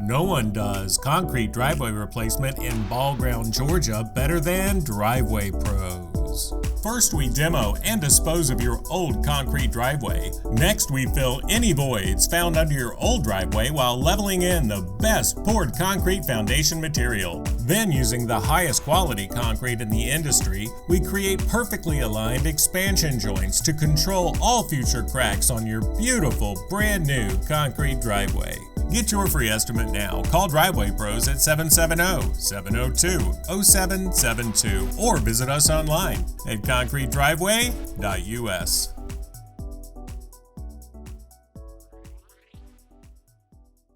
No one does concrete driveway replacement in Ball Ground, Georgia better than Driveway Pros. First, we demo and dispose of your old concrete driveway. Next, we fill any voids found under your old driveway while leveling in the best poured concrete foundation material. Then, using the highest quality concrete in the industry, we create perfectly aligned expansion joints to control all future cracks on your beautiful brand new concrete driveway. Get your free estimate now. Call Driveway Pros at 770-702-0772 or visit us online at concretedriveway.us.